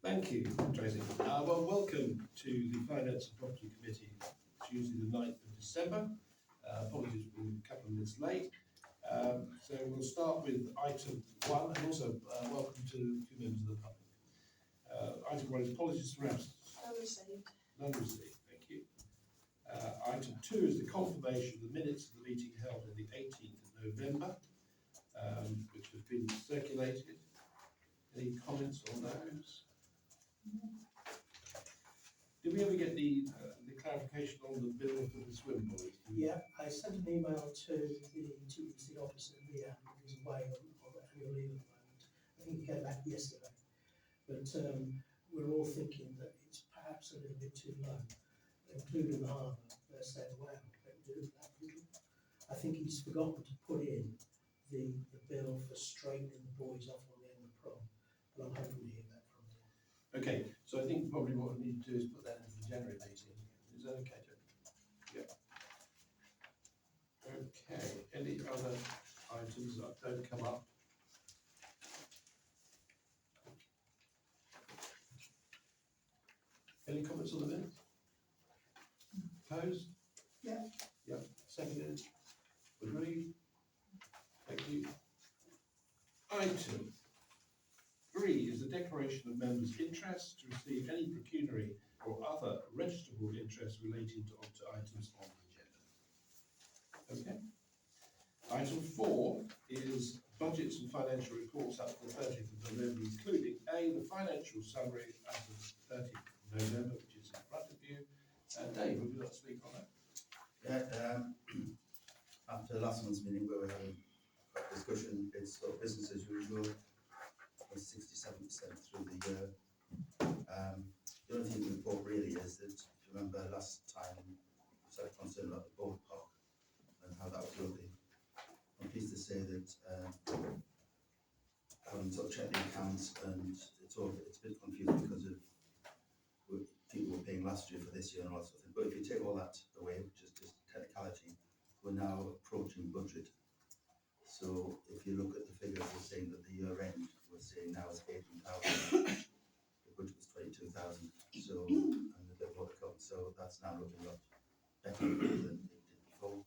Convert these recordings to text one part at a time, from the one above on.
Thank you, Tracy. Well, welcome to the Finance and Property Committee, Tuesday the 9th of December. Apologies for being a couple of minutes late. So we'll start with item 1, and also welcome to 2 members of the public. Item 1 is apologies for absence. None received. None received, thank you. Item 2 is the confirmation of the minutes of the meeting held on the 18th of November, which have been circulated. Any comments on those? Did we ever get the clarification on the bill for the swim boys? Yeah, I sent an email to the TDC officer, Leanne, who's away on annual leave at the moment. I think he came back yesterday. But we're all thinking that it's perhaps a little bit too low, including the harbour. They're saying, wow, don't do that little. I think he's forgotten to put in the bill for straightening the boys off on the end of the prom. But I'm hoping to hear that from him. Okay, so I think probably what we need to do is put that into the January meeting. Is that okay, Joe? Yeah. Okay, any other items that don't come up? Any comments on the minutes? Opposed? Yeah. Yeah, seconded. Agreed. Thank you. Item 3 is the declaration of members' interest to receive any pecuniary or other registrable interest relating to items on the agenda. Okay. Item 4 is budgets and financial reports up to the 30th of November, including A, the financial summary as of 30th of November, which is in front of you. Dave, would you like to speak on that? Yeah, after last month's meeting where we had a discussion, it's sort of business as usual. 67% through the year. The only thing to report really is that, if you remember last time, we had concern about the boat park and how that was looking. I'm pleased to say that having sort of checked the accounts, and it's a bit confusing because of people were paying last year for this year and all that sort of thing. But if you take all that away, which is just technicality, we're now approaching budget. So if you look at the figures, we're saying that the year end, we're saying now is 18,000. The budget was 22,000. So, and a bit more to come. So that's now looking a lot better than it did before.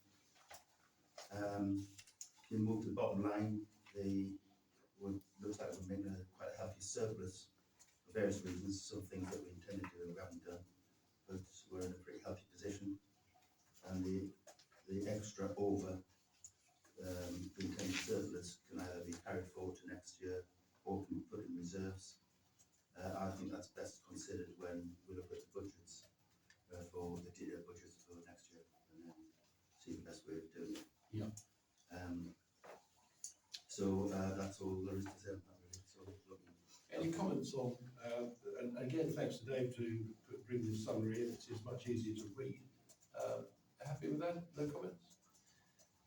If you move to the bottom line, looks like we're making quite a healthy surplus for various reasons. Some things that we intended to do and we haven't done, but we're in a pretty healthy position. And the extra over the intended surplus can either be carried forward to next year or can be put in reserves. I think that's best considered when we look at the budgets for the detailed budgets for next year, and then see the best way of doing it. Yeah. So that's all there is to say about that, really. So looking. Any comments on, and again, thanks to Dave to bring this summary in, it's much easier to read. Happy with that? No comments?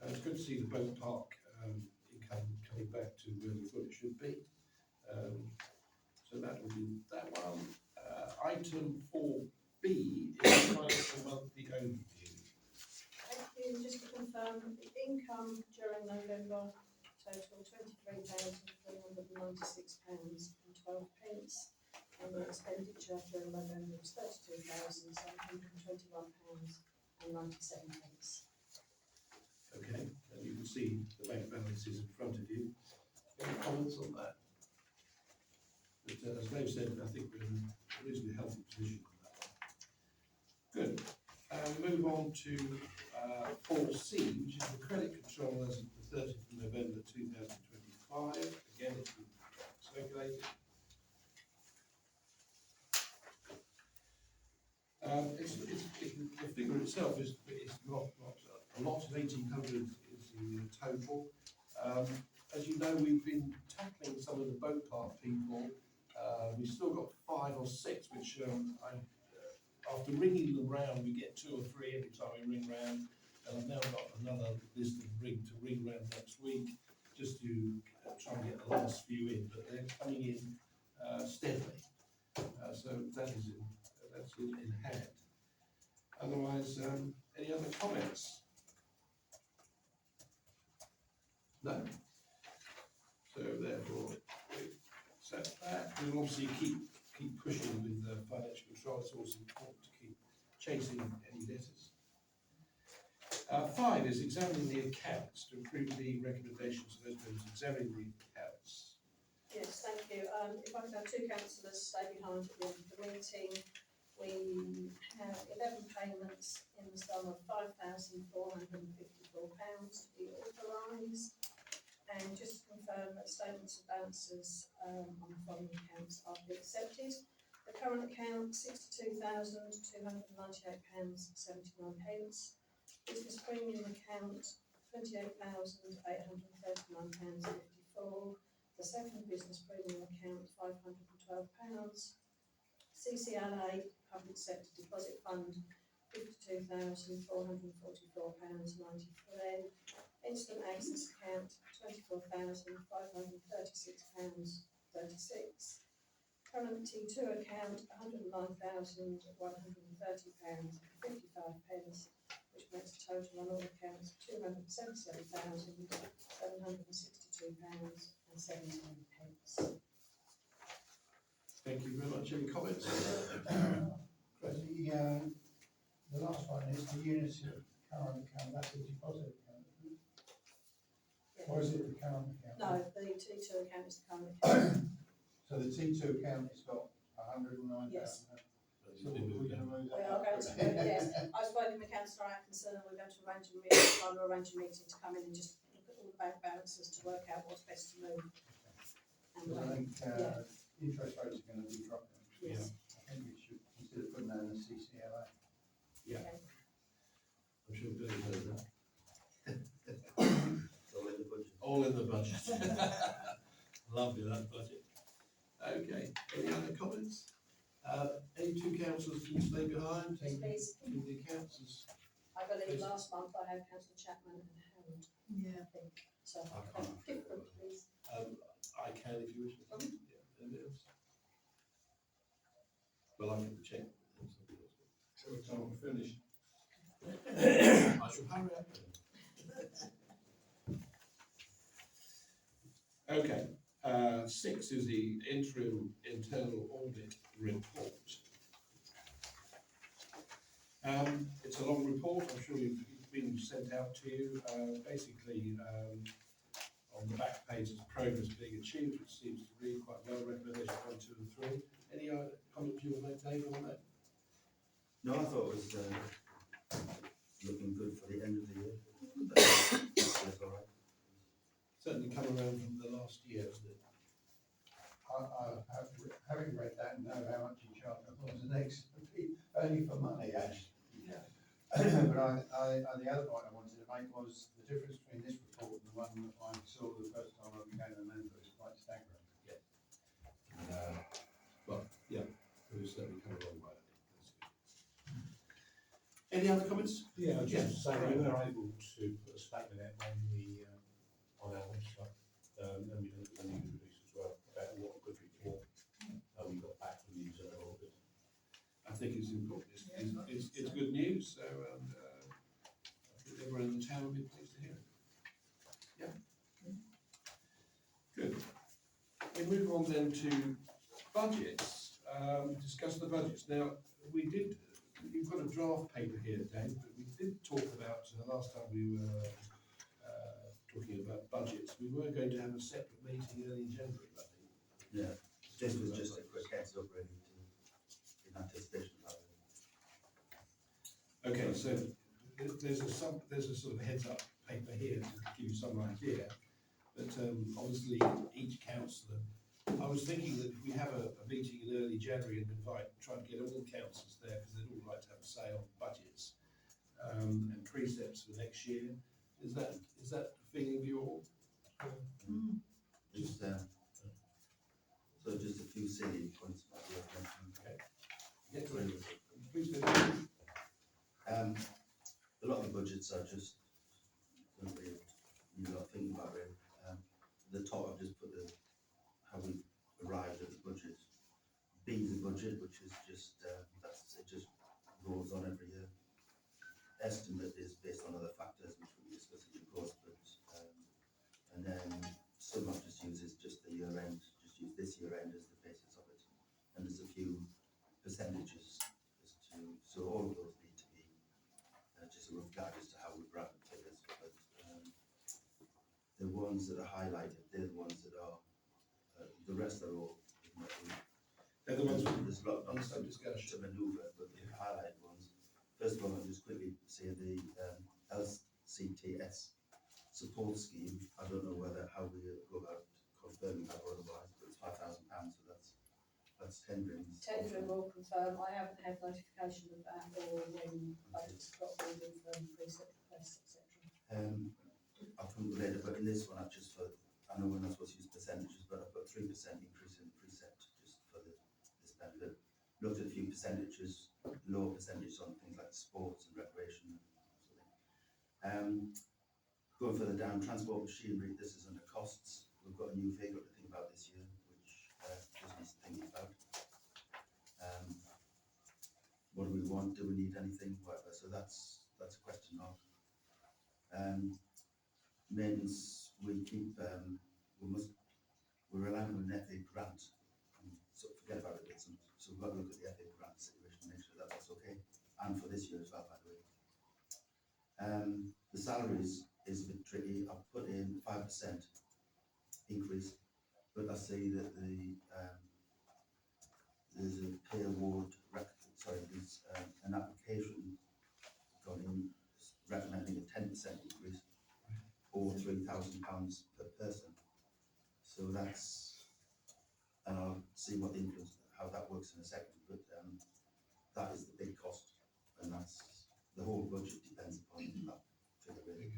It's good to see the boat park income coming back to where we thought it should be. So that will be that one. Item 4B is the financial monthly overview. Thank you. Just to confirm, the income during November total £23,396.12, and the expenditure during November was £32,721.97. Okay, and you can see the bank balances in front of you. Any comments on that? But as Dave said, I think we're in a reasonably healthy position on that one. Good. We move on to 4C, which is the credit control as of the 30th of November 2025. Again, it's been circulated. The figure itself is not a lot of 1,800 is the total. As you know, we've been tackling some of the boat park people. We've still got 5 or 6, which after ringing them round, we get 2 or 3 every time we ring round. And I've now got another list of ring round next week, just to try and get the last few in. But they're coming in steadily. So that's in hand. Otherwise, any other comments? No? So therefore, we set that. We'll obviously keep keep pushing with the financial control. It's also important to keep chasing any debtors. 5 is examining the accounts to improve the recommendations of those members examining the accounts. Yes, thank you. If I could have 2 councillors stay behind at the end of the meeting. We have 11 payments in the sum of £5,454 to be authorised. And just to confirm that statements of balances on the following accounts are to be accepted. The current account, £62,298.79. Business premium account, £28,839.54. The second business premium account, £512. CCLA, Public Sector Deposit Fund, £52,444.93. Instant Access Account, £24,536.36. Current T2 account, £109,130.55, which makes a total on all accounts of £277,762.17. Thank you very much. Any comments? The last one is the units of current account, that's the deposit account, isn't it? Or is it the current account? No, the T2 account is the current account. So the T2 account has got 109,000. Yes. So we're going to move We that are up. going to, yes, I've spoken with Councillor Atkinson and we're going to arrange a meeting, try to arrange a meeting to come in and just look at all the bank balances to work out what's best to move. And Because I when. think interest rates are going to be dropping. Yes. I think we should consider putting that in the CCLA. Yeah. Okay. I'm sure Billy knows that. It's all in the budget. All in the budget. Lovely, that budget. Okay, any other comments? Any 2 councillors can stay behind, Yes, take please. the accounts as I believe Please. last month I had Councillor Chapman and Harold. Yeah. I think, so, I can't. different, please. I can if you wish. Yeah, anything else? Well, I can check. Every time I'm finished. I shall hurry up. Okay, 6 is the interim internal audit report. It's a long report, I'm sure it's been sent out to you. Basically, on the back page is progress being achieved, which seems to read quite well, recommendation 1, 2 and 3. Any comments you want to make, Dave, on that? No, I thought it was looking good for the end of the year. That's all right. Certainly come around from the last year, isn't it? Having read that and know how much you charge, I thought it was an excellent fee, only for money actually. Yeah. But the other point I wanted to make was the difference between this report and the one that I saw the first time I became a member is quite staggering. But, yeah, we've certainly come a long way, I think. That's good. Any other comments? Yeah, Yeah. just to say we were able to put a statement out on our website, and we did the news release as well, about what a good report we got back from the internal audit. I think it's important. It's good news, so I think everyone in the town will be pleased to hear it. Yeah. Good. We move on then to budgets. Discuss the budgets. Now, you've got a draft paper here, Dave, but we did talk about, last time we were talking about budgets, we were going to have a separate meeting early in January, I think. Yeah, this was just a quick heads up really in anticipation of that. Okay, so there's a sort of heads up paper here to give you some idea, but obviously each councillor, I was thinking that if we have a meeting in early January and try to get all the councillors there, because they'd all like to have a say on budgets and precepts for next year. Is that the feeling of you all? Just, so just a few salient points about the mentioning. Yeah, please do. A lot of the budgets are just don't really need a lot of thinking about really. The top I've just put how we arrived at the budget. B is the budget, which is just it just rolls on every year. Estimate is based on other factors which we'll be discussing in course, but and then some I've just used is just the year end, just use this year end as the basis of it. And there's a few percentages as to, so all of those need to be just a rough guide as to how we grab the figures, but the ones that are highlighted, they're the ones that are, the rest are all, They're the ones with there's a lot on of some discussion. to manoeuvre, but the highlighted ones. First of all, I'll just quickly say the LCTS support scheme. I don't know how we go about confirming that or otherwise, but it's £5,000, so that's tendering. Tendering will confirm, I haven't had notification of that or when budgets got ordered from precinct requests, etc. I'll come to later, but in this one, I know we're not supposed to use percentages, but I've got 3% increase in the precept just for this benefit. Looked at a few percentages, lower percentages on things like sports and recreation and sort of thing. Going further down, transport machinery, this is under costs. We've got a new vehicle to think about this year, which just needs thinking about. What do we want? Do we need anything? Whatever. So that's a question mark. Maintenance, we're relying on an FA grant, and so forget about it. So we've got to look at the FA grant situation, make sure that that's okay, and for this year as well, by the way. The salaries is a bit tricky. I've put in 5% increase, but I see that there's a pay award, there's an application gone in recommending a 10% increase or £3,000 per person. So that's, and I'll see what the influence, how that works in a second, but that is the big cost, and that's, the whole budget depends upon that figure really.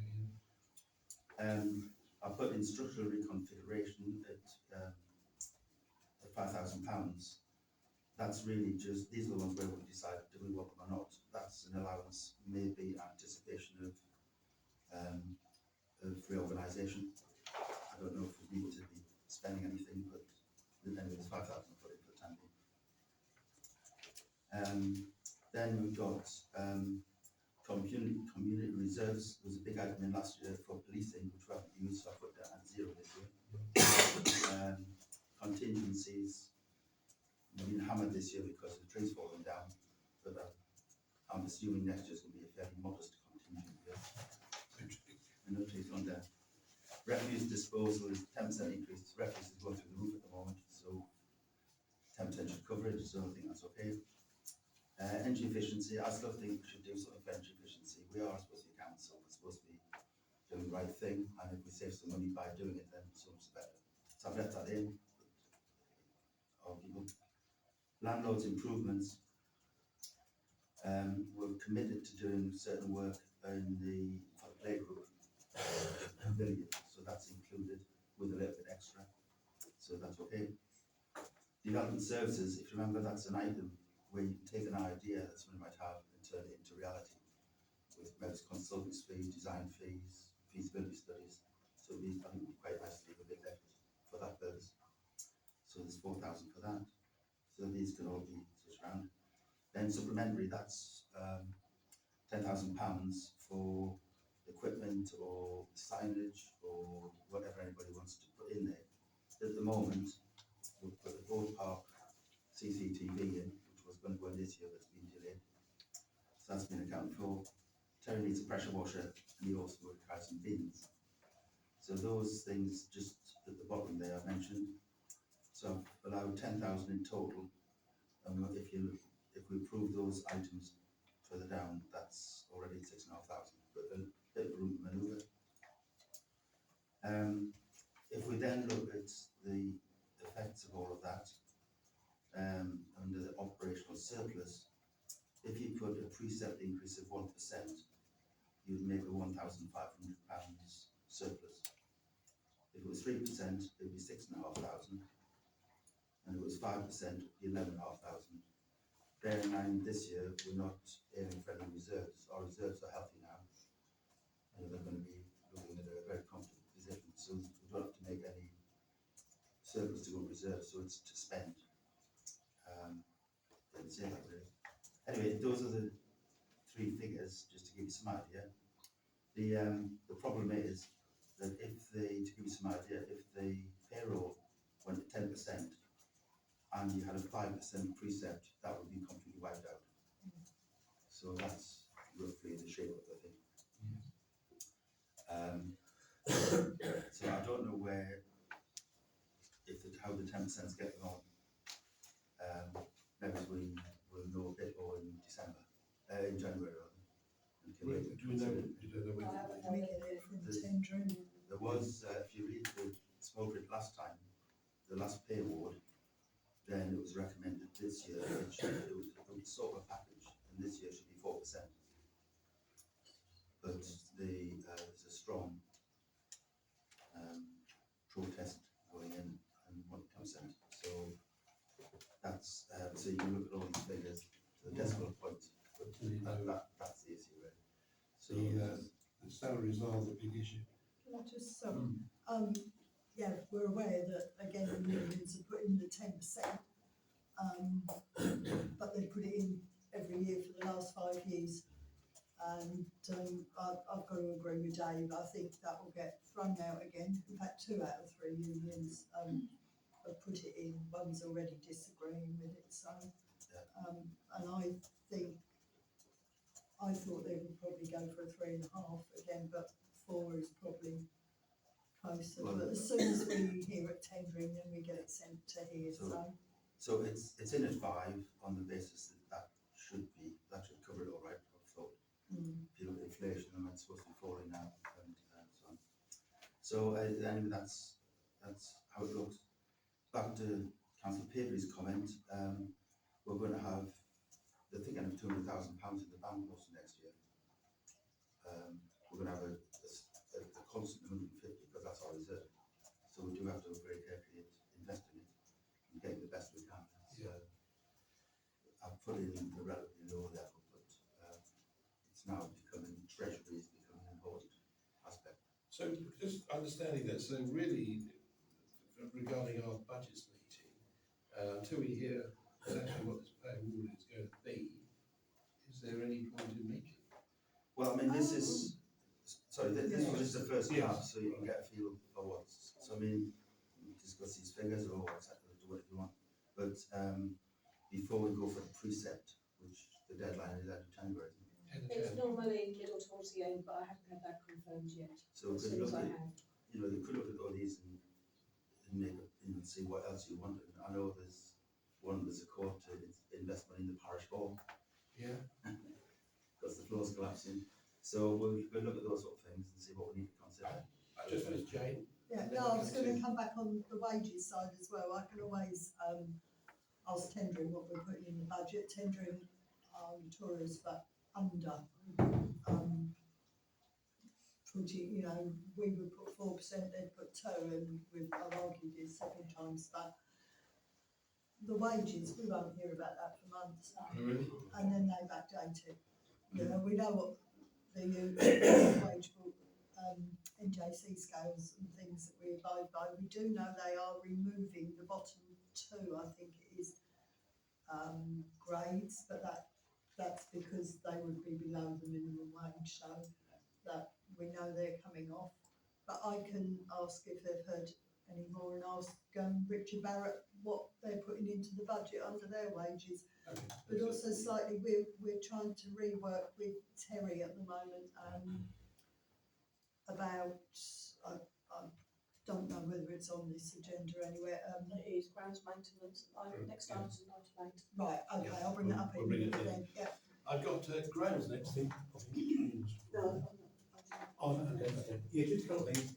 I put in structural reconfiguration at £5,000. That's really just, these are the ones where we decide, do we want them or not? That's an allowance, maybe anticipation of reorganisation. I don't know if we need to be spending anything, but anyway, there's 5,000 I put in for the time being. Then we've got community reserves. There was a big item in last year for policing, which we haven't used, so I put that at 0 this year. Contingencies, we've been hammered this year because the trees falling down, but I'm assuming next year's going to be a fairly modest contingent year. No trees gone down. Refuse disposal is 10% increase. Refuse is going through the roof at the moment, so 10% should cover it, so I think that's okay. Energy efficiency, I still think we should do something for energy efficiency. We are supposed to be a council, we're supposed to be doing the right thing, and if we save some money by doing it, then so much better. So I've left that in. Arguable. Landlords improvements. We're committed to doing certain work for the playgroup pavilion, so that's included with a little bit extra, so that's okay. Development services, if you remember, that's an item where you can take an idea that someone might have and turn it into reality with maybe consultants fees, design fees, feasibility studies. So I think it would be quite nice to leave a bit left for that purpose. So there's 4,000 for that. So these can all be switched around. Then supplementary, that's £10,000 for equipment or signage or whatever anybody wants to put in there. At the moment, we've put the Board Park CCTV in, which was going to go in this year, but it's been delayed. So that's been accounted for. Terry needs a pressure washer, and he also requires some bins. So those things just at the bottom there I mentioned. So I've allowed 10,000 in total, and if we approve those items further down, that's already 6,500, but a bit of room to manoeuvre. If we then look at the effects of all of that, under the operational surplus, if you put a precept increase of 1%, you'd make a £1,500 surplus. If it was 3%, it would be 6,500, and if it was 5%, it would be 11,500. Bear in mind, this year we're not aiming for any reserves. Our reserves are healthy now, and they're going to be looking at a very comfortable position. So we don't have to make any surplus to go in reserves, so it's to spend. Didn't say that really. Anyway, those are the three figures, just to give you some idea. The problem is that to give you some idea, if the payroll went to 10%, and you had a 5% precept, that would be completely wiped out. So that's roughly the shape of the thing. So I don't know how the 10% is getting on. Maybe we will know a bit more in January rather. And can Do make a we know, consider- you don't know I when? haven't We had get it it. from This- tendering. There was, if you read the small print last time, the last pay award, then it was recommended this year, it was sort of a package, and this year should be 4%. But there's a strong protest going in and 1%. So that's, so you can look at all these figures to the decimal point, but that's the issue, really. So, The salaries are the big issue. Can I just, yeah, we're aware that, again, the unions are putting the 10%, but they put it in every year for the last 5 years. And I've got to agree with Dave, I think that will get thrown out again. In fact, 2 out of 3 unions have put it in, one's already disagreeing with it, so. And I thought they would probably go for a 3.5 again, but 4 is probably closer. But as soon as we hear it tendering, then we get it sent to here, so. so it's in at 5 on the basis that should cover it all right, I've thought. Fuel inflation, and that's supposed to be falling now, and so on. So anyway, that's how it looks. Back to Councillor Pavey's comment, we're going to have the thinking of £200,000 in the bank most next year. We're going to have a constant 150 because that's our reserve. So we do have to look very carefully at investing it and getting the best we can. So I've put in a relatively low level, but it's now becoming, treasury is becoming an important aspect. So just understanding that, so really regarding our budgets meeting, until we hear exactly what this pay award is going to be, is there any point in making? Well, I mean, this is, sorry, this was just the first Yes. draft, so you can get a feel for what's, so I mean, we discuss these figures or exactly what you want. But before we go for the precept, which the deadline is out of January, It's normally middle towards the end, but I haven't had that confirmed yet. so we As could soon as look I at, have. you could look at all these and make up, see what else you want. And I know there's a call to investment in the parish hall, Yeah. because the floor's collapsing. So we'll look at those sort of things and see what we need to consider. I just finished, Jane. Yeah, no, I was going to come back on the wages side as well. I can always ask tendering what we're putting in the budget. Tendering tourists, but under we would put 4%, they'd put 2%, and I've argued this several times. But the wages, we won't hear about that for months, Really? and then they backdate it. We know what the wage book, NJC scales and things that we abide by. We do know they are removing the bottom 2, I think it is, grades, but that's because they would be below the minimum wage, so that we know they're coming off. But I can ask if they've heard any more, and ask Richard Barrett what they're putting into the budget under their wages. Okay. But also slightly, we're trying to rework with Terry at the moment about, I don't know whether it's on this agenda anywhere. It is grounds maintenance. Next time is 98. Right, okay, Yeah, I'll bring that up we'll in bring a it minute then. then, yeah. I've got grounds next thing. I think it's grounds. Oh, okay. Yeah, just a couple of things.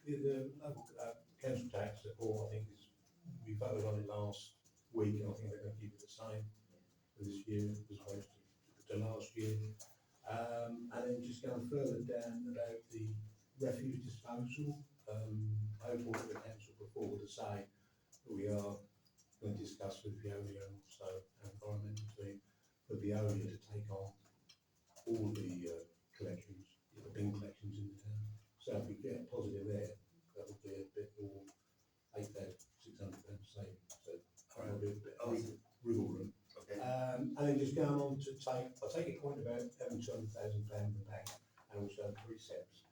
The local council tax support, I think we voted on it last week, and I think they're going to keep it the same for this year as opposed to last year. And then just going further down about the refuse disposal, I thought the council put forward to say that we are going to discuss with Veolia and also our environmental team for Veolia to take on all the collections, the bin collections in the town. So if we get a positive there, that would be a bit more, £8,600 saving. So that'll be a bit of wriggle room. Okay. And then just going on to I take your point about having £200,000 in the bank and also precepts.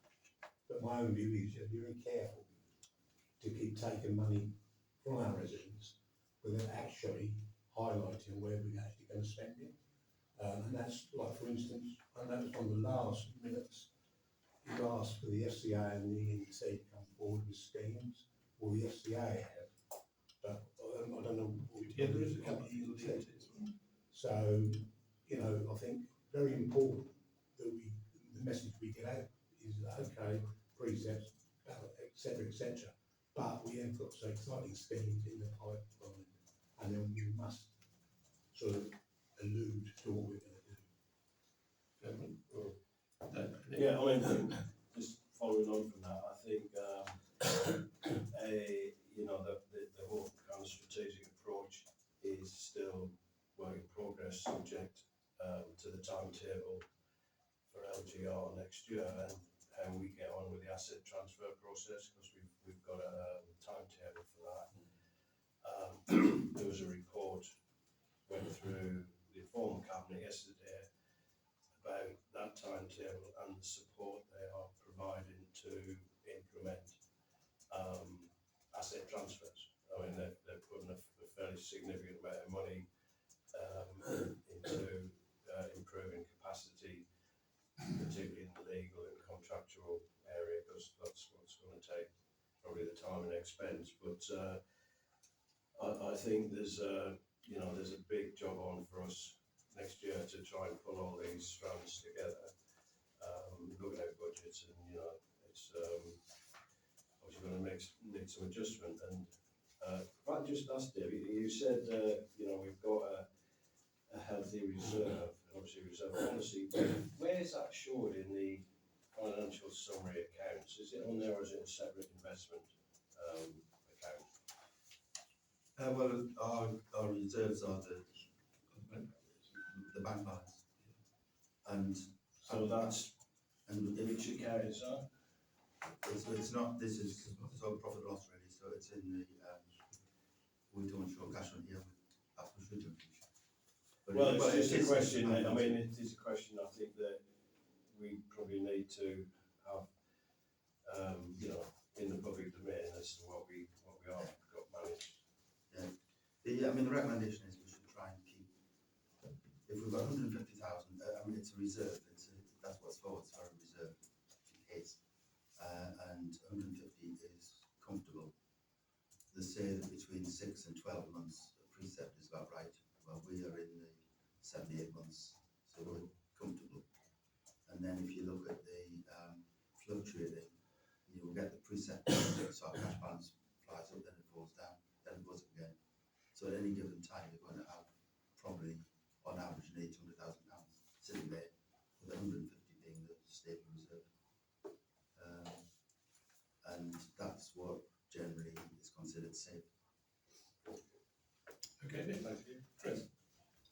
But my own view is you're very careful to keep taking money from our residents without actually highlighting where we're actually going to spend it. And that's like, for instance, I know it's one of the last minutes, you've asked for the FCA and the NEC to come forward with schemes. Well, the FCA have, but I don't know. Yeah, there is a company in the So, you know, I think very important that the message we get out is that, okay, precepts, et cetera, but we have got some exciting schemes in the pipeline, and then we must sort of allude to what we're going to do. Yeah, I mean, just following on from that, I think, you know, the whole kind of strategic approach is still work in progress, subject to the timetable for LGR next year and how we get on with the asset transfer process, because we've got a timetable for that. There was a report went through the former cabinet yesterday about that timetable and the support they are providing to implement asset transfers. I mean, they're putting a fairly significant amount of money into improving capacity, particularly in the legal and contractual area, because that's what's going to take probably the time and expense. But I think there's there's a big job on for us next year to try and pull all these strands together, looking at budgets, and it's obviously going to need some adjustment. And if I just ask David, you said we've got a healthy reserve, and obviously reserve policy. Where is that showed in the financial summary accounts? Is it on there, or is it a separate investment account? Well, our reserves are the bank balance, and So that's and which account is that? it's not. This is it's all profit loss really. So it's in the. We don't show cash on here. We should do. Well, it's just a question. I mean, it is a question. I think that we probably need to have, in the public domain as to what we are got managed. Yeah. The recommendation is we should try and keep. If we've got 150,000, it's a reserve. That's what's for. It's for a reserve in case, and 150 is comfortable. They say that between 6 and 12 months, a precept is about right. Well, we are in the 7-8 months, so we're comfortable. And then if you look at the fluctuating, you will get the precept, so our cash balance flies up, then it falls down, then it goes up again. So at any given time, you're going to have probably, on average, £800,000 sitting there, with 150 being the stable reserve. And that's what generally is considered safe. Okay, Nick, thank you. Chris?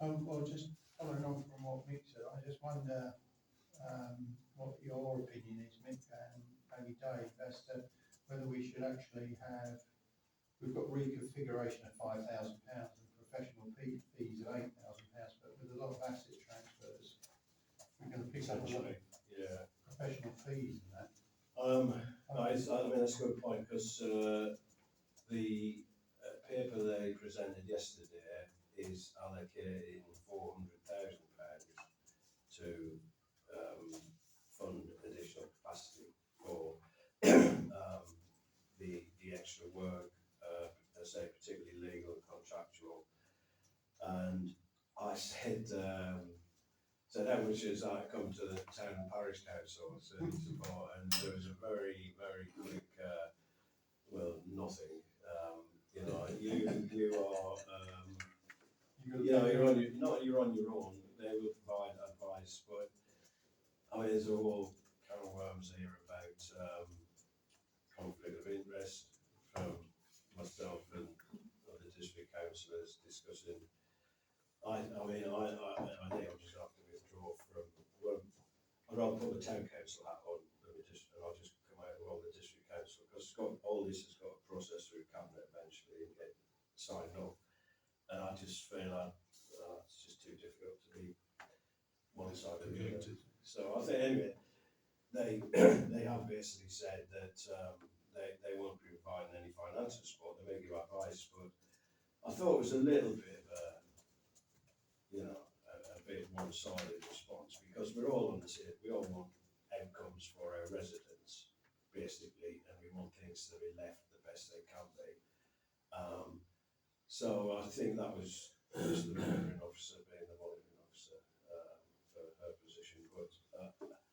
Well, just following on from what Mick said, I just wonder what your opinion is, Mick, and maybe Dave, as to whether we should actually have, we've got reconfiguration of £5,000 and professional fees of £8,000, but with a lot of asset transfers, we're going to pick up a lot of professional fees and that. I mean, that's a good point, because the paper they presented yesterday is allocating £400,000 to fund additional capacity for the extra work, I say particularly legal and contractual. And I said, so how much has that come to the town and parish council to support? And there was a very, very quick, nothing. You're on your own. They will provide advice, but I mean, there's a whole can of worms here about conflict of interest from myself and other district councillors discussing. I think I'm just going to have to withdraw from. Well, I'd rather put the town council hat on than and I'll just come out of all the district council, because all this has got a process through cabinet eventually and get signed off. And I just feel that it's just too difficult to be one-sided. So I think anyway, they have basically said that they won't provide providing any financial support, they may give advice, but I thought it was a little bit of a, you know, a bit one-sided response, because we're all on the same, we all want outcomes for our residents, basically, and we want things to be left the best they can be. So I think that was the monitoring officer being the monitoring officer for her position. But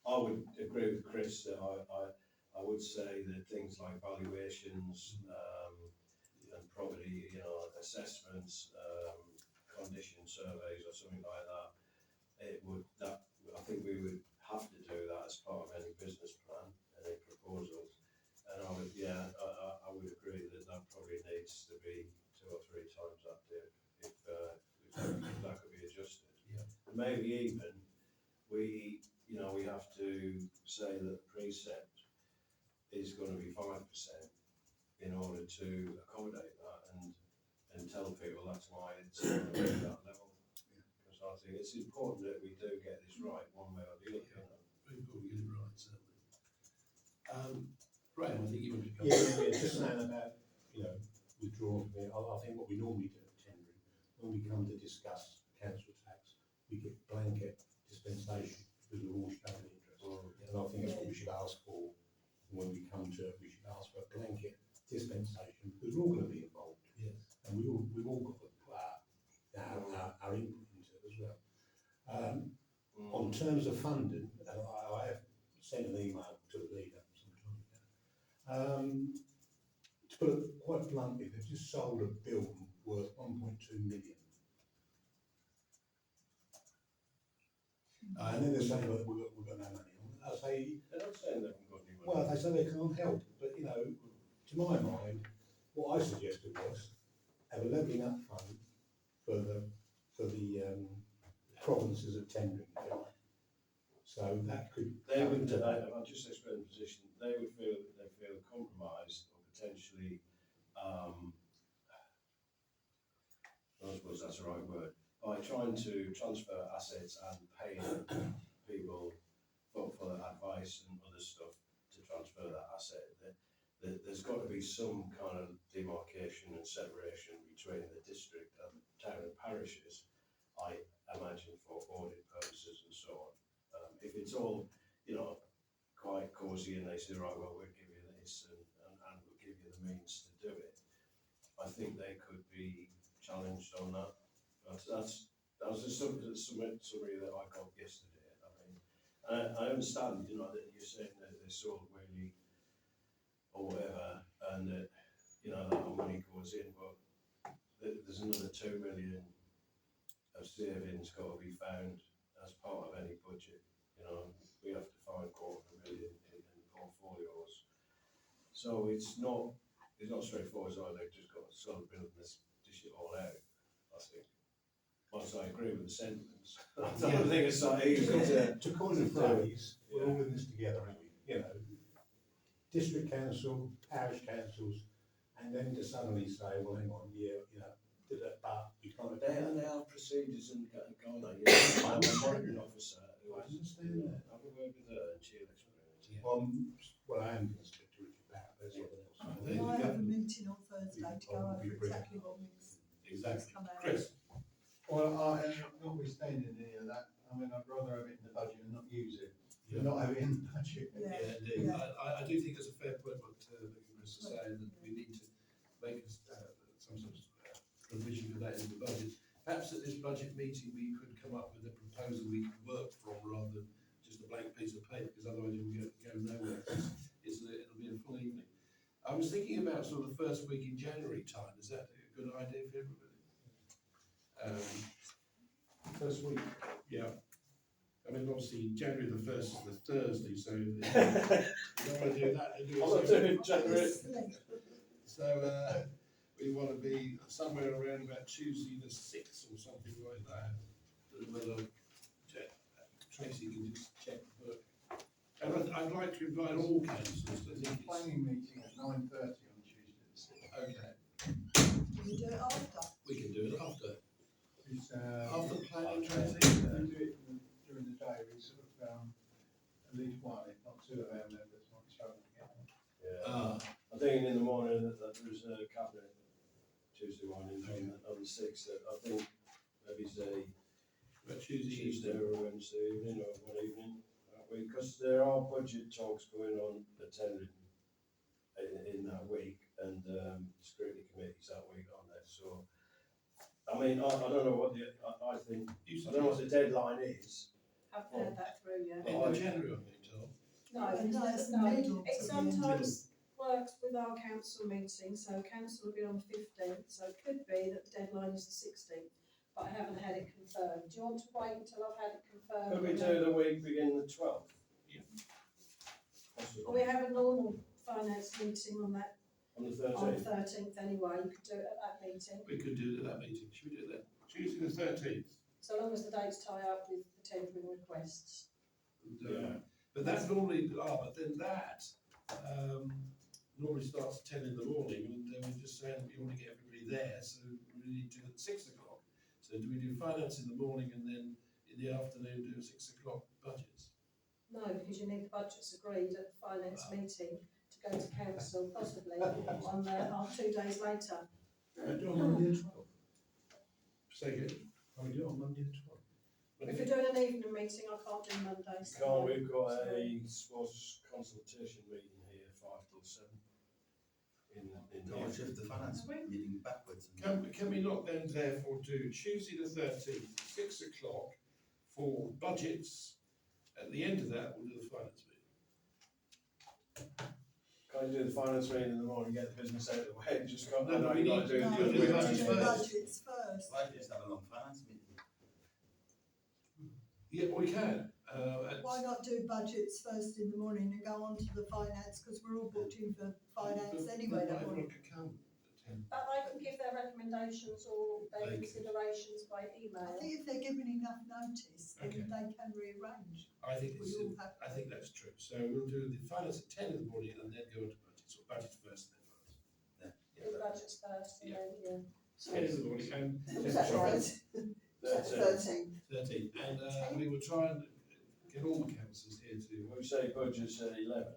I would agree with Chris that I would say that things like valuations and property, you know, assessments, condition surveys or something like that, I think we would have to do that as part of any business plan, any proposals. And I would agree that probably needs to be 2 or 3 times that dip if that could be adjusted. Yeah. And maybe even we have to say that the precept is going to be 5% in order to accommodate that and tell people that's why it's going to be that level. Because I think it's important that we do get this right one way or the other. Very important to get it right, certainly. Graham, I think you want to go. Yeah, just saying about, you know, withdrawal from it. I think what we normally do at tendering, when we come to discuss council tax, we get blanket dispensation because we're all showing interest. And I think that's what we should ask for when we come to it. We should ask for a blanket dispensation because we're all going to be involved. Yes. And we've all got to put our input into it as well. On terms of funding, and I have sent an email to the leader some time ago. To put it quite bluntly, they've just sold a building worth 1.2 million. And then they're saying that we've got no money. I say, They're not saying they haven't got any money. well, they say they can't help, but you know, to my mind, what I suggested was have a levelling up fund for the provinces of tendering. So that could. They would, I'll just explain the position, they would feel that they feel compromised or potentially, I suppose that's the right word, by trying to transfer assets and paying people for advice and other stuff to transfer that asset. There's got to be some kind of demarcation and separation between the district and town and parishes, I imagine, for audit purposes and so on. If it's all, you know, quite cosy and they say, right, well, we'll give you this and we'll give you the means to do it, I think they could be challenged on that. That was a summary that I got yesterday. I mean, I understand, you know, that you're saying that they sold Whaley or whatever, and that, you know, that money goes in, but there's another 2 million of savings got to be found as part of any budget. You know, we have to find $250,000 in portfolios. So it's not straightforward, so they've just got to sort of build this, dish it all out, I think. Whilst I agree with the sentiments, I don't think it's that easy To coin a phrase, we're all in this together, aren't we? You know, district council, parish councils, and then to suddenly say, well, hang on, yeah, you know, but you can't. They have procedures and Ghana, you know, I'm a monitoring officer. I understand that. Have a word with her and she'll explain it. Well, I am going to speak to Richard Barrett, there's nothing else. There you I go. have a meeting on Thursday to go over exactly what needs Exactly. come out. Chris? Well, notwithstanding any of that, I mean, I'd rather have it in the budget and not use it, than not have it in the budget. Yeah. Yeah, indeed. Yeah. I do think it's a fair point what Chris is saying, that we need to make some sort of provision for that in the budget. Perhaps at this budget meeting we could come up with a proposal we could work from rather than just a blank piece of paper, because otherwise it will go nowhere. It'll be a full evening. I was thinking about sort of the first week in January time. Is that a good idea for everybody? First week. Yeah. I mean, obviously, January the 1st is the Thursday, so you don't want to do that. Do I'm not doing January. So we want to be somewhere around about Tuesday the 6th or something like that. Whether Tracy can just check the book. And I'd like to invite all councillors. There's a planning meeting at 9:30 on Tuesday. Okay, Can you do it after? we can do it after. It's, After planning, if Tracy? we do it during the day, we sort of, at least one, if not two of our members might show up again. Yeah. I think in the morning there's a cabinet Tuesday morning on the 6th. I think maybe say But Tuesday Tuesday evening. or Wednesday evening or one evening that week, because there are budget talks going on attending in that week, and scrutiny committees that week, aren't there? So, I mean, I don't know what I think, I don't know what the deadline is. Haven't had that through yet. End of January, I'm being told. No, No, it's the no, middle it to the sometimes works with our council meeting, so council will be on the 15th, so it could be that the deadline is the 16th, but I haven't had it confirmed. Do you want to wait until I've had it confirmed? Could we and then- do the week beginning the 12th? Yeah. Possibly. Well, we have a normal finance meeting on that, On the on the 13th? 13th anyway, you could do it at that meeting, We could do it at that meeting. Should we do it then? Tuesday the 13th. so long as the dates tie up with the tendering requests. Yeah. But that normally, but then that, normally starts at 10 in the morning, and then we're just saying we want to get everybody there, so we need to do it at 6 o'clock. So do we do finance in the morning and then in the afternoon do a 6 o'clock budgets? No, because you need the budgets agreed at the finance meeting to go to council, possibly on 2 days later. Do it on Monday the 12th. Say again? Can we do it on Monday the 12th? If you're doing an evening meeting, I can't do Mondays. Carl, we've got a sports consultation meeting here, 5 till 7. In Can we here. shift the finance meeting backwards? And Can we not then therefore do Tuesday the 13th, 6 o'clock for budgets? At the end of that, we'll do the finance meeting. Can't you do the finance meeting in the morning, get the business out of the way, and just come, No, no, we you've need got to do to it No, the do other the way budgets around. budgets first. why do you just have a long finance meeting? Yeah, we can. Why not do budgets first in the morning and go on to the finance, because we're all booked in for finance anyway, Not don't we? everyone can come at 10. But they can give their recommendations or their They can. considerations by I email. think if they're given enough notice, then Okay. they can rearrange. I think We all have. I think that's true. So we'll do the finance at 10 in the morning and then go on to budgets, or budgets first and then finance. Do the budgets first and then, yeah. 10 in the morning and Was that the try 13th? 13. And we will try and get all the councillors here to. We say budgets at 11.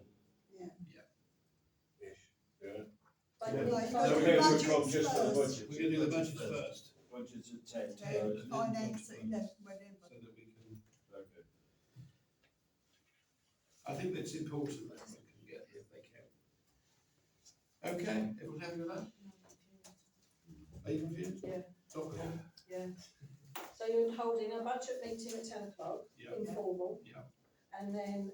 Yeah. Ish, yeah. But Yeah. you Right, need you So do we're going to budgets come just for the first. budgets. We're going to do the Budgets budgets first. first. Budgets at 10. Then Yeah. finance at 11, whatever. So that we can. Okay. I think that's important that everyone can get here if they can. Okay, everyone happy with that? Are you confused? Yeah. .com? Yeah. So you're holding a budget meeting at 10 o'clock, Yeah. informal. Yeah. And then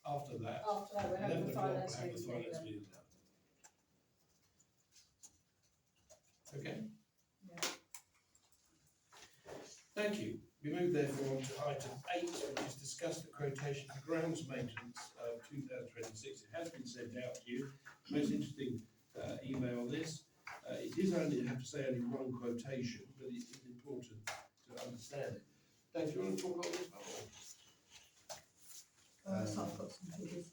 After that, after that, we're having 11 the o'clock, we'll finance have the meeting. finance then. meeting. Okay? Yeah. Thank you. We move therefore on to item 8, which is discuss the quotation for grounds maintenance of 2026. It has been sent out to you. Most interesting email this. It is only, I have to say, only one quotation, but it is important to understand it. Dave, do you want to talk about this? So I've got some figures.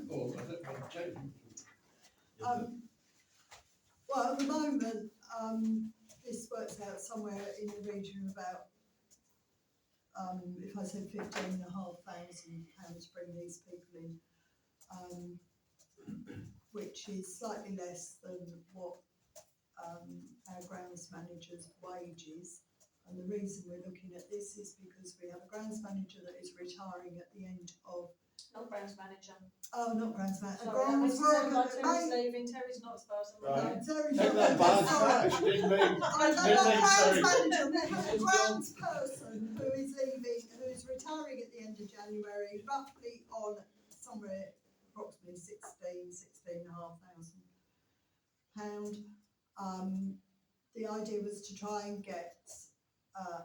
Or, I don't know, Joe. Well, at the moment, this works out somewhere in the region of about, if I said £15,500 to bring these people in, which is slightly less than what our grounds manager's wages. And the reason we're looking at this is because we have a grounds manager that is retiring at the end of, Not grounds manager. oh, not grounds manager, Sorry, I grounds missed it. worker, Terry's leaving. Terry's not as far as I'm Right. going. Terry's Take not that back. sorry. She didn't mean. I don't Didn't know, mean, grounds sorry. manager, we have a grounds person who is leaving, who is retiring at the end of January, roughly on somewhere approximately £16,500. The idea was to try and get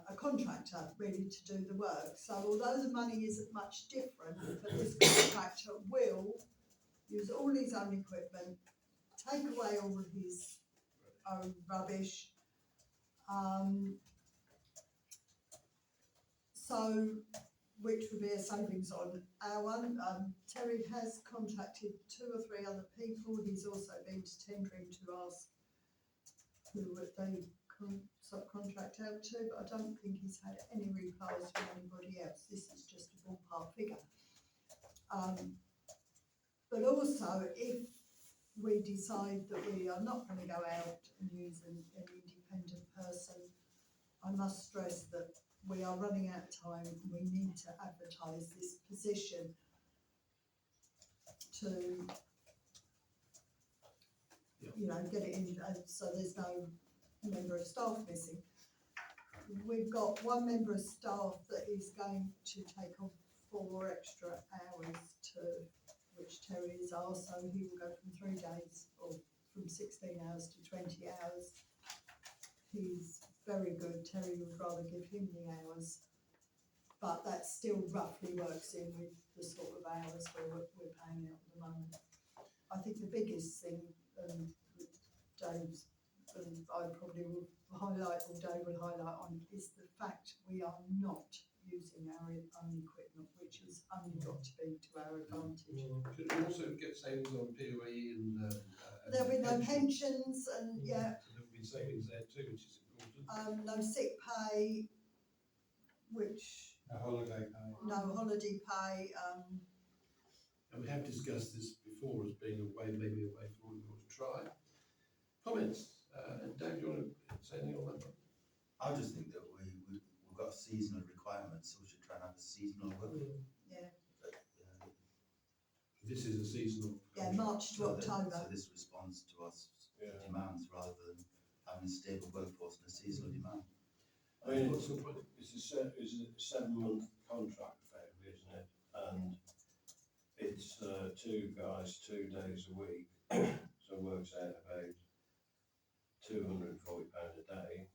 a contractor really to do the work. So although the money isn't much different, but this contractor will use all his own equipment, take away all of his own rubbish. So, which would be a savings on our one. Terry has contacted 2 or 3 other people. He's also been to tendering to ask who would they subcontract out to, but I don't think he's had any replies from anybody else. This is just a ballpark figure. But also, if we decide that we are not going to go out and use an independent person, I must stress that we are running out of time. We need to advertise this position to, get it in, so there's no member of staff missing. We've got one member of staff that is going to take on 4 extra hours to which Terry is asked, so he will go from 3 days or from 16 hours to 20 hours. He's very good. Terry would rather give him the hours, but that still roughly works in with the sort of hours we're paying out at the moment. I think the biggest thing, James and I probably will highlight, or Dave will highlight on, is the fact we are not using our own equipment, which has only got to be to our advantage. Should we also get savings on POE and There'll be no pension? pensions and, yeah, So there'll be savings there too, which is important. no sick pay, which, A holiday pay. no holiday pay, And we have discussed this before as being a way, maybe a way forward we ought to try. Comments? And Dave, do you want to say anything on that one? I just think that we've got a seasonal requirement, so we should try and have a seasonal work. yeah, This is a seasonal. yeah, March to October. So this responds to us Yeah. demands rather than having a stable workforce and a seasonal demand. I mean, What's the point? it's a 7-month contract effectively, isn't it? And it's 2 guys, 2 days a week, so it works out about £240 a day.